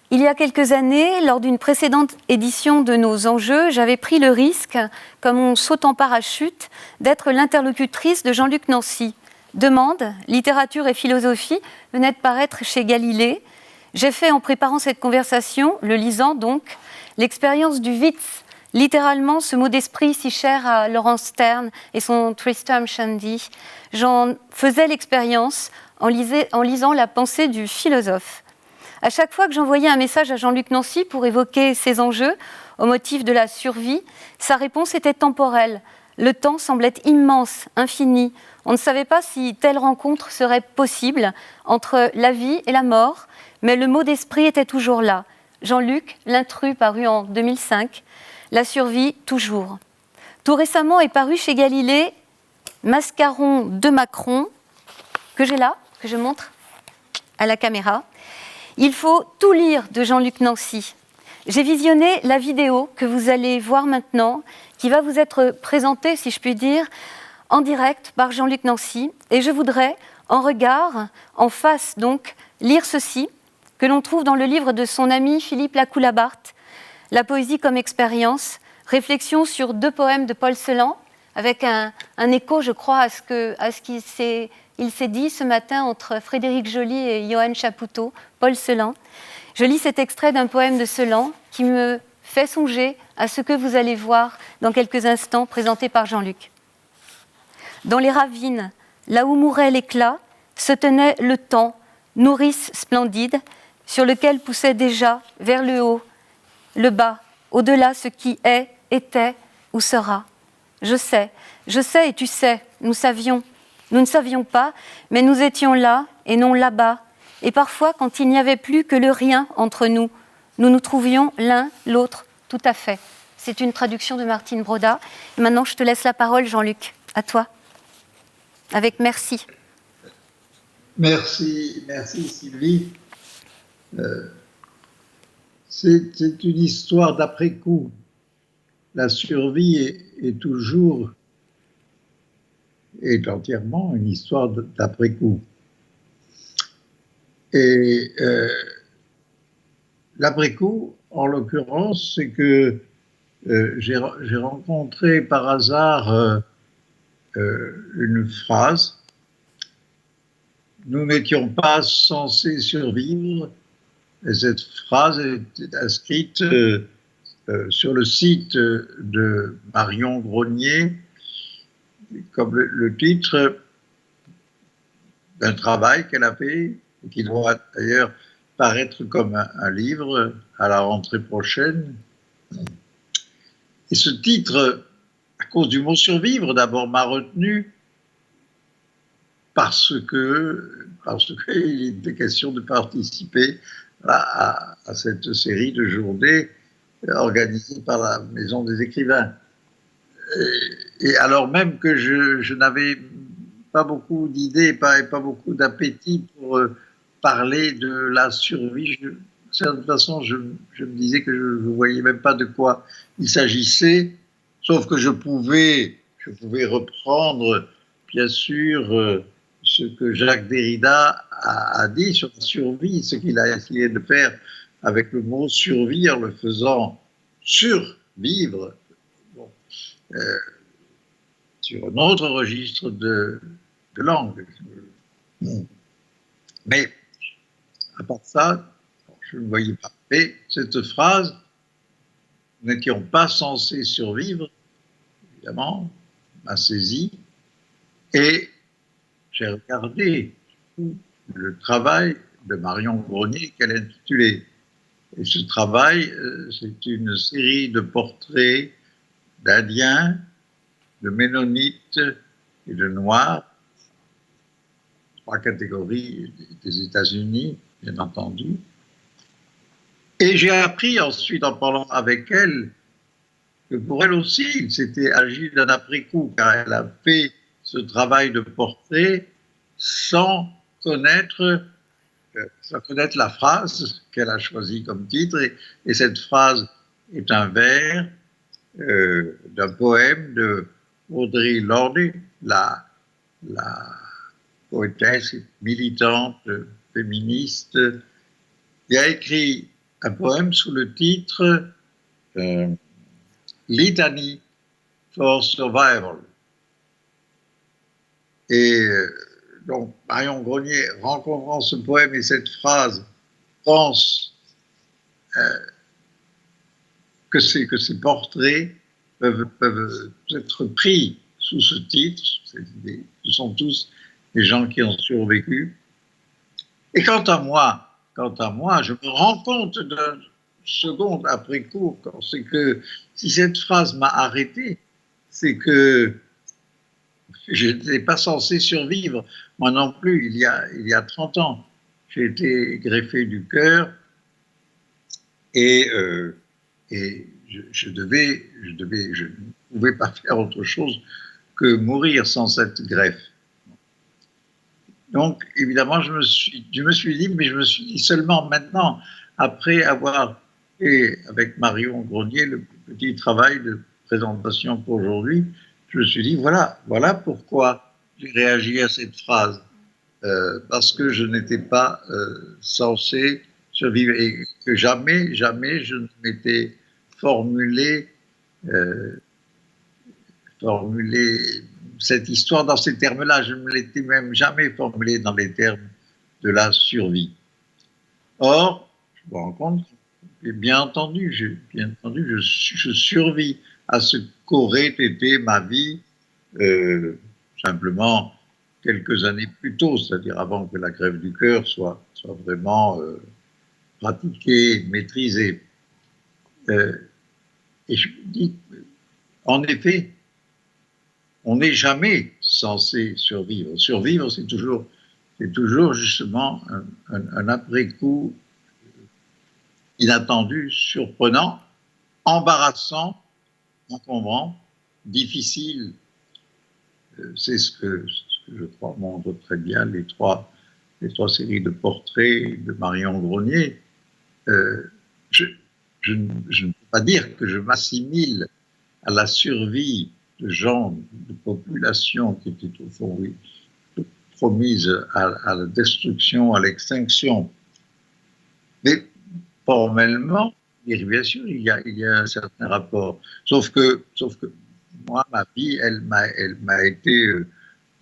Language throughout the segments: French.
Il y a quelques années, lors d'une précédente édition de nos enjeux, j'avais pris le risque, comme on saute en parachute, d'être l'interlocutrice de Jean-Luc Nancy. Demande, littérature et philosophie venaient de paraître chez Galilée. J'ai fait, en préparant cette conversation, le lisant donc, l'expérience du Witz, littéralement ce mot d'esprit si cher à Laurence Stern et son Tristram Shandy. J'en faisais l'expérience en lisant la pensée du philosophe. À chaque fois que j'envoyais un message à Jean-Luc Nancy pour évoquer ces enjeux au motif de la survie, sa réponse était temporelle. Le temps semblait immense, infini. On ne savait pas si telle rencontre serait possible entre la vie et la mort, mais le mot d'esprit était toujours là. Jean-Luc, l'intrus, paru en 2005, la survie toujours. Tout récemment est paru chez Galilée Mascaron de Macron, que j'ai là, que je montre à la caméra. Il faut tout lire de Jean-Luc Nancy. J'ai visionné la vidéo que vous allez voir maintenant, qui va vous être présentée, si je puis dire, en direct par Jean-Luc Nancy. Et je voudrais, en regard, en face donc, lire ceci, que l'on trouve dans le livre de son ami Philippe Lacoue-Labarthe, La poésie comme expérience, réflexion sur 2 poèmes de Paul Celan, avec un écho, je crois, à ce qu'il s'est dit ce matin entre Frédéric Joly et Johan Chapoutot, Paul Celan. Je lis cet extrait d'un poème de Celan qui me fait songer à ce que vous allez voir dans quelques instants, présenté par Jean-Luc. Dans les ravines, là où mourait l'éclat, se tenait le temps, nourrice splendide, sur lequel poussait déjà, vers le haut, le bas, au-delà ce qui est, était ou sera. Je sais et tu sais, nous ne savions pas, mais nous étions là et non là-bas. Et parfois, quand il n'y avait plus que le rien entre nous, nous nous trouvions l'un, l'autre, tout à fait. C'est une traduction de Martine Broda. Et maintenant, je te laisse la parole, Jean-Luc. À toi. Avec merci. Merci Sylvie. C'est une histoire d'après-coup. La survie est entièrement une histoire d'après-coup. Et l'après-coup, en l'occurrence, c'est que j'ai rencontré par hasard une phrase. Nous n'étions pas censés survivre. Et cette phrase est inscrite sur le site de Marion Grenier, comme le titre d'un travail qu'elle a fait, qui doit d'ailleurs paraître comme un livre à la rentrée prochaine. Et ce titre, à cause du mot survivre, d'abord m'a retenu parce qu'il était question de participer à cette série de journées organisée par la Maison des écrivains. Et alors même que je n'avais pas beaucoup d'idées, pas beaucoup d'appétit pour parler de la survie, de toute façon, je me disais que je ne voyais même pas de quoi il s'agissait, sauf que je pouvais reprendre, bien sûr, ce que Jacques Derrida a dit sur la survie, ce qu'il a essayé de faire avec le mot survie en le faisant survivre. Bon. Sur un autre registre de langue. Mais, à part ça, je ne voyais pas. Mais cette phrase, nous n'étions pas censés survivre, évidemment, m'a saisi, et j'ai regardé le travail de Marion Grenier qu'elle a intitulé. Et ce travail, c'est une série de portraits d'Indiens, de Ménonites et de Noirs, 3 catégories des États-Unis, bien entendu. Et j'ai appris ensuite, en parlant avec elle, que pour elle aussi, il s'était agi d'un après-coup, car elle a fait ce travail de portrait sans connaître la phrase qu'elle a choisie comme titre. Et cette phrase est un vers d'un poème de Audre Lorde, la poétesse militante féministe, qui a écrit un poème sous le titre Litany for Survival. Et donc, Marion Grenier, rencontrant ce poème et cette phrase, pense que ces portraits peuvent être pris sous ce titre. Ce sont tous des gens qui ont survécu. Et quant à moi, je me rends compte d'un seconde après coup, c'est que si cette phrase m'a arrêté, c'est que je n'étais pas censé survivre, moi non plus, il y a 30 ans. J'ai été greffé du cœur et je ne pouvais pas faire autre chose que mourir sans cette greffe. Donc, évidemment, je me suis dit, mais je me suis dit seulement maintenant, après avoir fait avec Marion Grenier le petit travail de présentation pour aujourd'hui, je me suis dit, voilà pourquoi j'ai réagi à cette phrase. Parce que je n'étais pas censé survivre et que jamais je ne m'étais formulé cette histoire dans ces termes-là. Je ne me l'étais même jamais formulée dans les termes de la survie. Or, je me rends compte, bien entendu, je survis à ce qu'aurait été ma vie simplement quelques années plus tôt, c'est-à-dire avant que la greffe du cœur soit vraiment pratiquée, maîtrisée. Et je me dis, en effet, on n'est jamais censé survivre. Survivre, c'est toujours justement un après-coup inattendu, surprenant, embarrassant, encombrant, difficile. C'est ce que je crois montre très bien les trois séries de portraits de Marion Grenier. Je ne peux pas dire que je m'assimile à la survie de gens, de populations qui étaient au fond, oui, promises à la destruction, à l'extinction. Mais formellement, bien sûr, il y a un certain rapport. Sauf que moi, ma vie, elle m'a été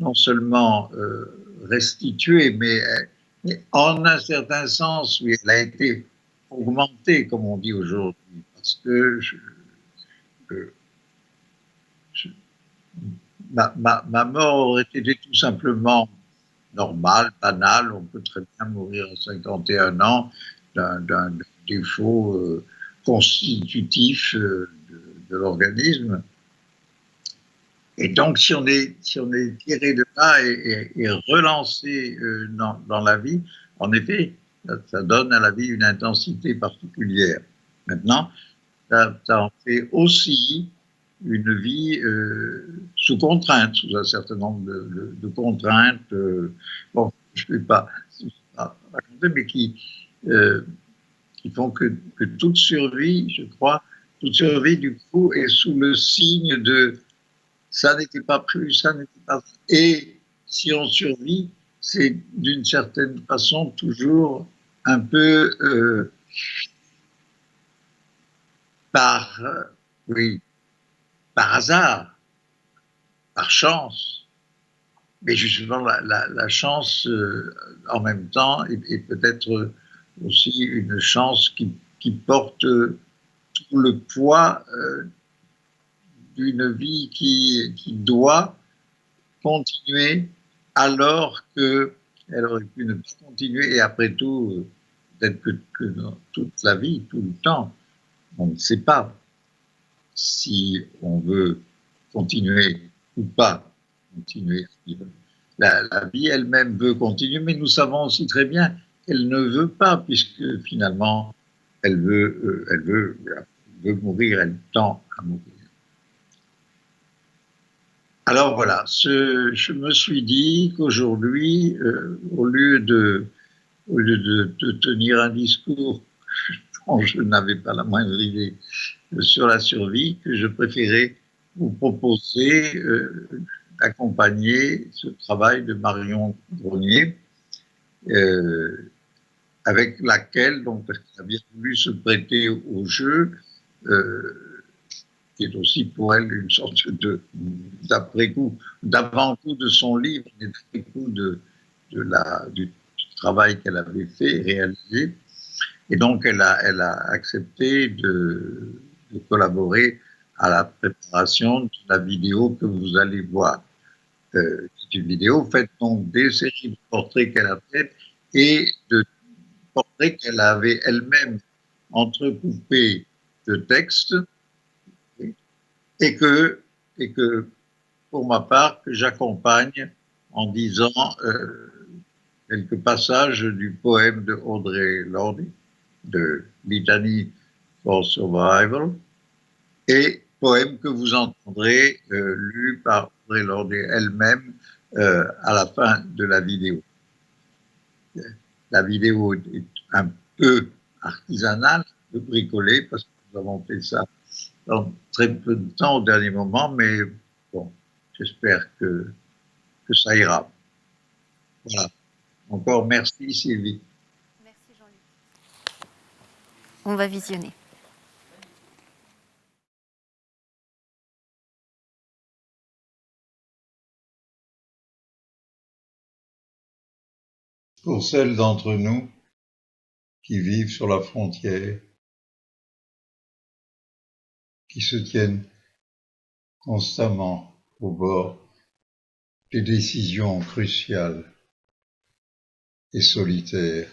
non seulement restituée, mais en un certain sens, oui, elle a été augmentée, comme on dit aujourd'hui, parce que ma mort aurait été tout simplement normale, banale. On peut très bien mourir à 51 ans d'un défaut constitutif de l'organisme. Et donc, si on est tiré de là et relancé dans la vie, en effet, ça donne à la vie une intensité particulière. Maintenant, ça en fait aussi une vie sous contrainte, sous un certain nombre de contraintes, bon, je ne vais pas raconter, mais qui font que toute survie, je crois, toute survie, du coup, est sous le signe de ça n'était pas prévu, ça n'était pas. Et si on survit, c'est d'une certaine façon toujours un peu par hasard, par chance. Mais justement, la chance, en même temps, est peut-être aussi une chance qui porte tout le poids d'une vie qui doit continuer alors qu'elle aurait pu ne pas continuer. Et après tout, peut-être que dans toute la vie, tout le temps, on ne sait pas si on veut continuer ou pas continuer. La vie elle-même veut continuer, mais nous savons aussi très bien qu'elle ne veut pas, puisque finalement, elle veut mourir, elle tend à mourir. Alors voilà, je me suis dit qu'aujourd'hui, au lieu de tenir un discours dont je n'avais pas la moindre idée sur la survie, que je préférais vous proposer d'accompagner ce travail de Marion Grenier, avec laquelle, donc, parce qu'il a bien voulu se prêter au jeu, qui est aussi pour elle une sorte d'après-coup, d'avant-coup de son livre, et d'après-coup du travail qu'elle avait fait, réalisé. Et donc, elle a accepté de collaborer à la préparation de la vidéo que vous allez voir. C'est une vidéo faite donc des séries de portraits qu'elle a faites et de portraits qu'elle avait elle-même entrecoupés de textes et que, pour ma part, que j'accompagne en disant quelques passages du poème de Audre Lorde, de Litany for Survival, et poème que vous entendrez lu par Audre Lorde elle-même à la fin de la vidéo. La vidéo est un peu artisanale, un peu bricolée, parce que nous avons fait ça dans très peu de temps au dernier moment, mais bon, j'espère que ça ira. Voilà. Encore merci Sylvie. Merci Jean-Luc. On va visionner. Pour celles d'entre nous qui vivent sur la frontière, qui se tiennent constamment au bord des décisions cruciales et solitaires.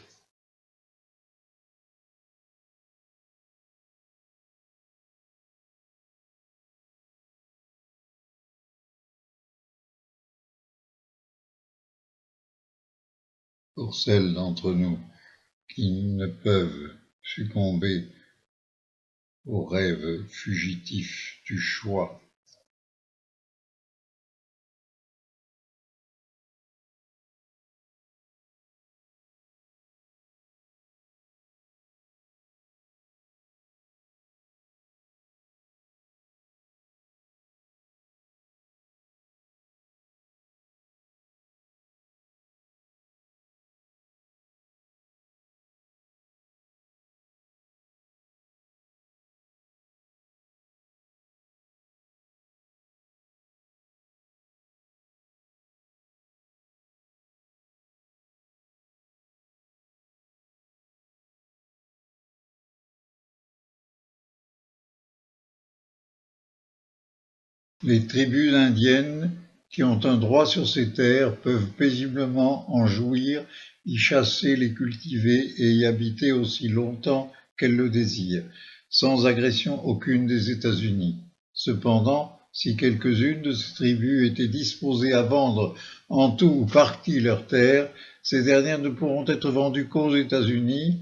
Pour celles d'entre nous qui ne peuvent succomber aux rêves fugitifs du choix. Les tribus indiennes qui ont un droit sur ces terres peuvent paisiblement en jouir, y chasser, les cultiver et y habiter aussi longtemps qu'elles le désirent, sans agression aucune des États-Unis. Cependant, si quelques-unes de ces tribus étaient disposées à vendre en tout ou partie leurs terres, ces dernières ne pourront être vendues qu'aux États-Unis,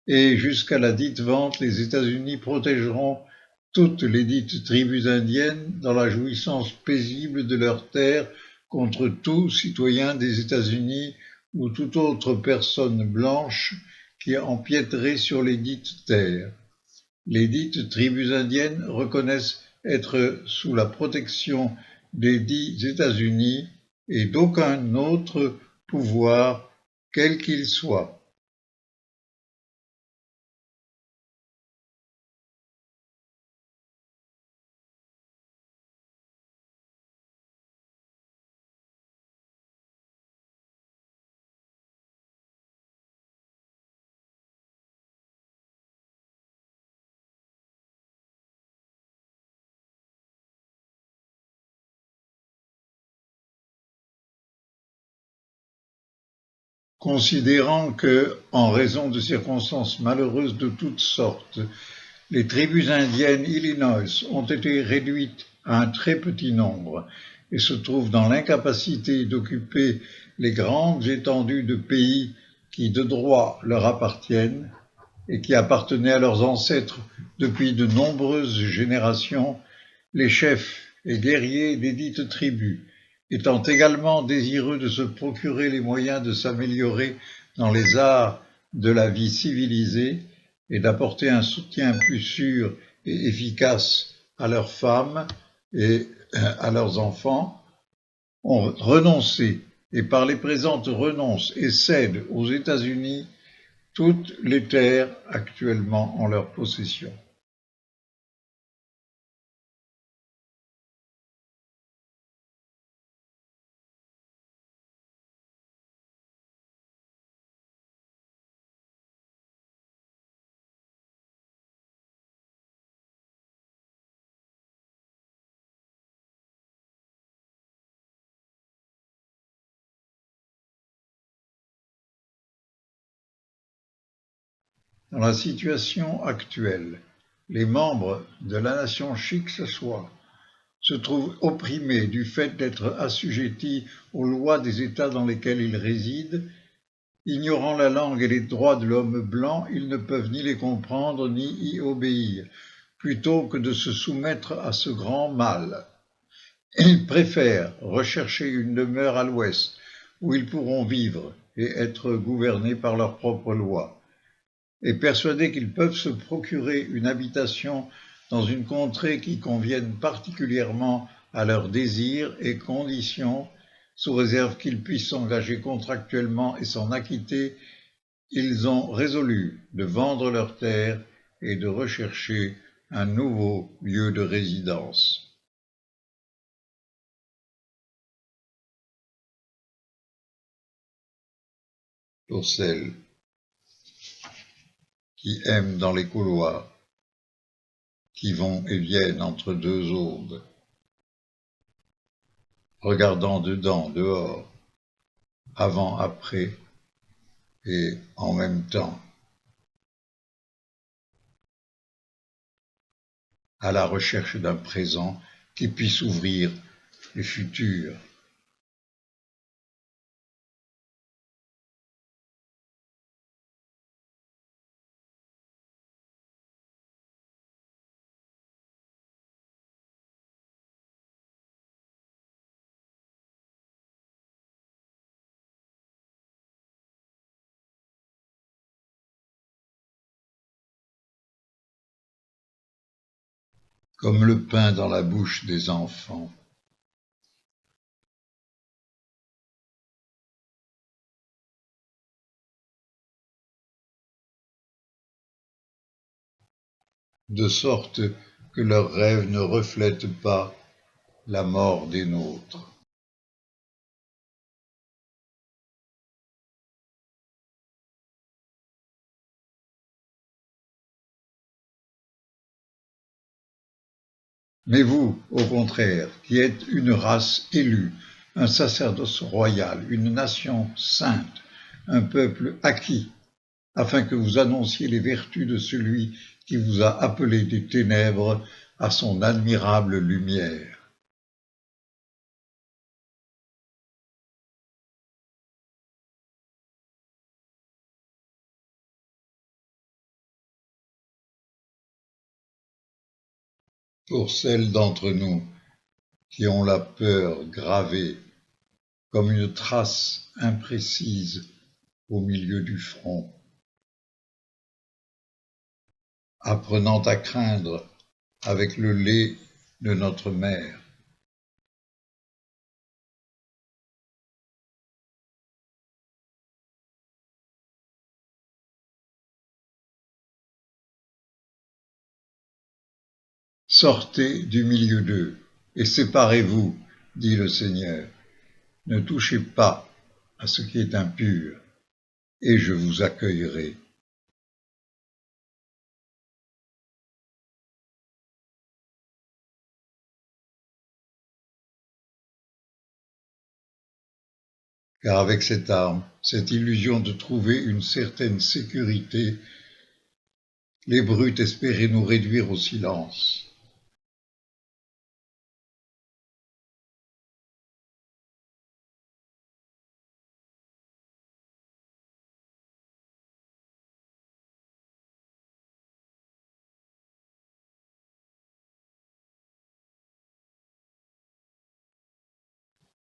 et jusqu'à la dite vente, les États-Unis protégeront toutes les dites tribus indiennes dans la jouissance paisible de leurs terres contre tout citoyen des États-Unis ou toute autre personne blanche qui empiéterait sur les dites terres. Les dites tribus indiennes reconnaissent être sous la protection des dits États-Unis et d'aucun autre pouvoir, quel qu'il soit. Considérant que, en raison de circonstances malheureuses de toutes sortes, les tribus indiennes Illinois ont été réduites à un très petit nombre et se trouvent dans l'incapacité d'occuper les grandes étendues de pays qui de droit leur appartiennent et qui appartenaient à leurs ancêtres depuis de nombreuses générations, les chefs et guerriers des dites tribus, étant également désireux de se procurer les moyens de s'améliorer dans les arts de la vie civilisée et d'apporter un soutien plus sûr et efficace à leurs femmes et à leurs enfants, ont renoncé et par les présentes renonces et cèdent aux États-Unis toutes les terres actuellement en leur possession. Dans la situation actuelle, les membres de la nation Chickasaw se trouvent opprimés du fait d'être assujettis aux lois des États dans lesquels ils résident. Ignorant la langue et les droits de l'homme blanc, ils ne peuvent ni les comprendre ni y obéir, plutôt que de se soumettre à ce grand mal. Ils préfèrent rechercher une demeure à l'ouest, où ils pourront vivre et être gouvernés par leurs propres lois. Et persuadés qu'ils peuvent se procurer une habitation dans une contrée qui convienne particulièrement à leurs désirs et conditions, sous réserve qu'ils puissent s'engager contractuellement et s'en acquitter, ils ont résolu de vendre leurs terres et de rechercher un nouveau lieu de résidence. Pour celles qui aiment dans les couloirs, qui vont et viennent entre deux aubes, regardant dedans, dehors, avant, après et en même temps, à la recherche d'un présent qui puisse ouvrir le futur. Comme le pain dans la bouche des enfants. De sorte que leurs rêves ne reflètent pas la mort des nôtres. Mais vous, au contraire, qui êtes une race élue, un sacerdoce royal, une nation sainte, un peuple acquis, afin que vous annonciez les vertus de celui qui vous a appelé des ténèbres à son admirable lumière. Pour celles d'entre nous qui ont la peur gravée comme une trace imprécise au milieu du front, apprenant à craindre avec le lait de notre mère. Sortez du milieu d'eux et séparez-vous, dit le Seigneur. Ne touchez pas à ce qui est impur, et je vous accueillerai. Car avec cette arme, cette illusion de trouver une certaine sécurité, les brutes espéraient nous réduire au silence.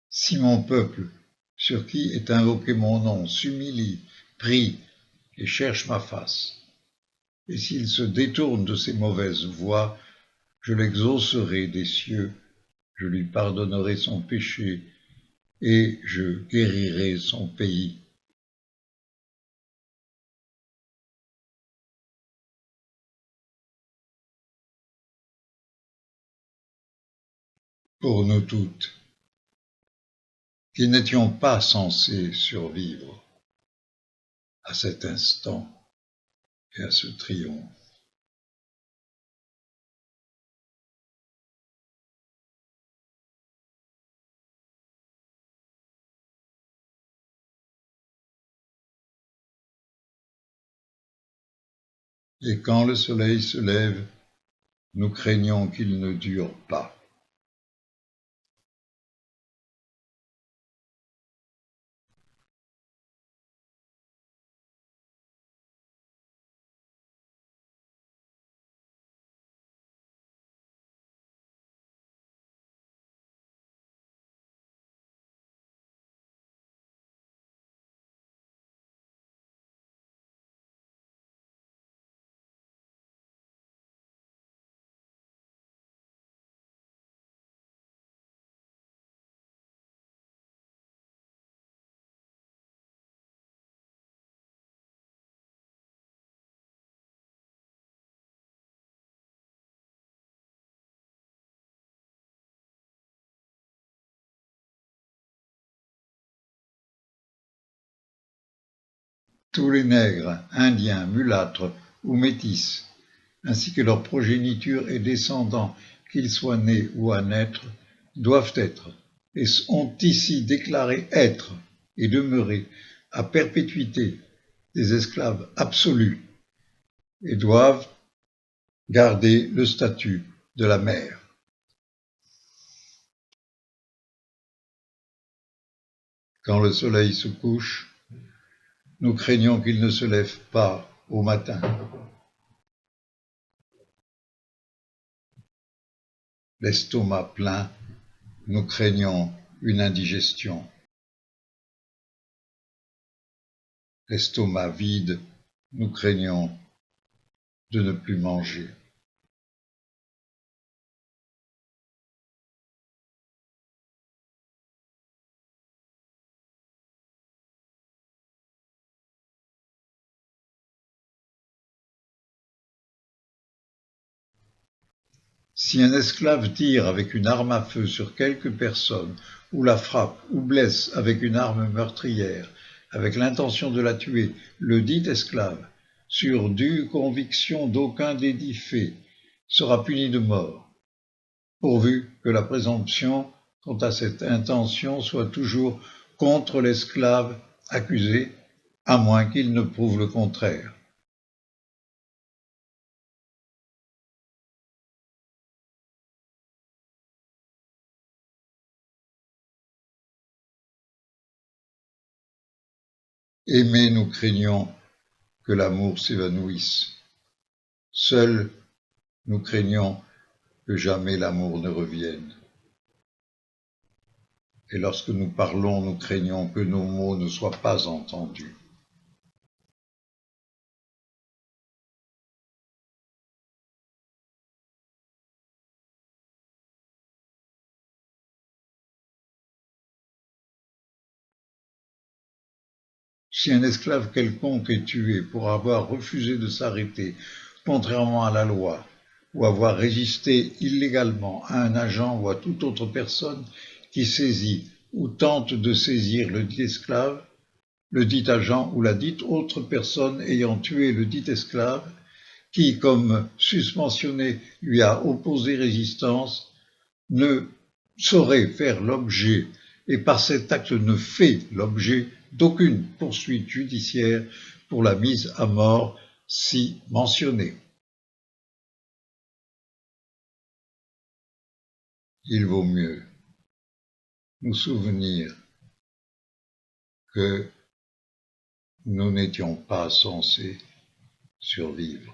Si mon peuple, sur qui est invoqué mon nom, s'humilie, prie et cherche ma face, et s'il se détourne de ses mauvaises voies, je l'exaucerai des cieux, je lui pardonnerai son péché, et je guérirai son pays. pour nous toutes, qui n'étions pas censés survivre à cet instant et à ce triomphe. Et quand le soleil se lève, nous craignons qu'il ne dure pas. Tous les nègres, indiens, mulâtres ou métis, ainsi que leur progéniture et descendants, qu'ils soient nés ou à naître, doivent être, et ont ici déclaré être et demeurer à perpétuité des esclaves absolus, et doivent garder le statut de la mère. Quand le soleil se couche, nous craignons qu'il ne se lève pas au matin. L'estomac plein, nous craignons une indigestion. L'estomac vide, nous craignons de ne plus manger. Si un esclave tire avec une arme à feu sur quelque personne, ou la frappe, ou blesse avec une arme meurtrière, avec l'intention de la tuer, le dit esclave, sur due conviction d'aucun des dits faits, sera puni de mort, pourvu que la présomption quant à cette intention soit toujours contre l'esclave accusé, à moins qu'il ne prouve le contraire. Aimer, nous craignons que l'amour s'évanouisse. Seul, nous craignons que jamais l'amour ne revienne. Et lorsque nous parlons, nous craignons que nos mots ne soient pas entendus. Si un esclave quelconque est tué pour avoir refusé de s'arrêter, contrairement à la loi, ou avoir résisté illégalement à un agent ou à toute autre personne qui saisit ou tente de saisir le dit esclave, le dit agent ou la dite autre personne ayant tué le dit esclave, qui, comme susmentionné, lui a opposé résistance, ne saurait faire l'objet, et par cet acte ne fait l'objet d'aucune poursuite judiciaire pour la mise à mort si mentionnée. Il vaut mieux nous souvenir que nous n'étions pas censés survivre.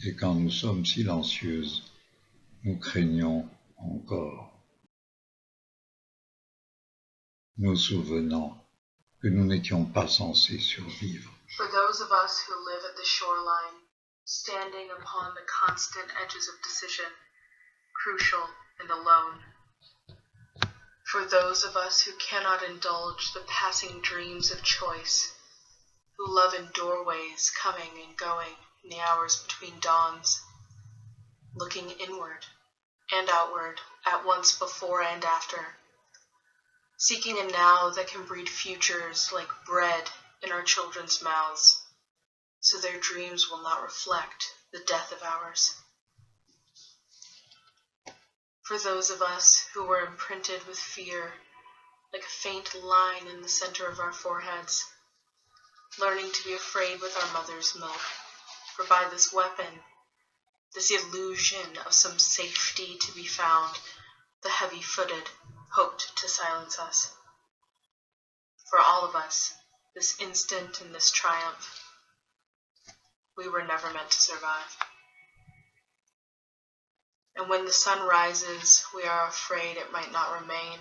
Et quand nous sommes silencieuses, nous craignons encore. Nous souvenons que nous n'étions pas censés survivre. For those of us who live at the shoreline, standing upon the constant edges of decision, crucial and alone. For those of us who cannot indulge the passing dreams of choice, who love in doorways coming and going in the hours between dawns, looking inward and outward at once before and after, seeking a now that can breed futures like bread in our children's mouths, so their dreams will not reflect the death of ours. For those of us who were imprinted with fear, like a faint line in the center of our foreheads, learning to be afraid with our mother's milk, for by this weapon, this illusion of some safety to be found, the heavy-footed hoped to silence us. For all of us, this instant and this triumph, we were never meant to survive. And when the sun rises, we are afraid it might not remain.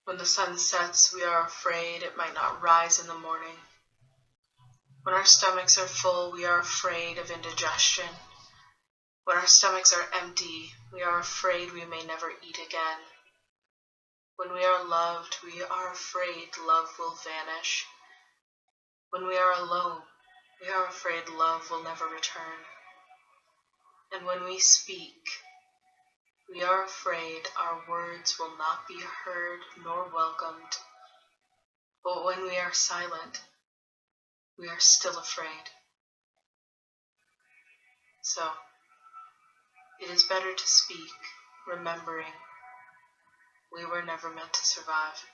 When the sun sets, we are afraid it might not rise in the morning. When our stomachs are full, we are afraid of indigestion. When our stomachs are empty, we are afraid we may never eat again. When we are loved, we are afraid love will vanish. When we are alone, we are afraid love will never return. And when we speak, we are afraid our words will not be heard nor welcomed. But when we are silent, we are still afraid. So, it is better to speak, remembering we were never meant to survive.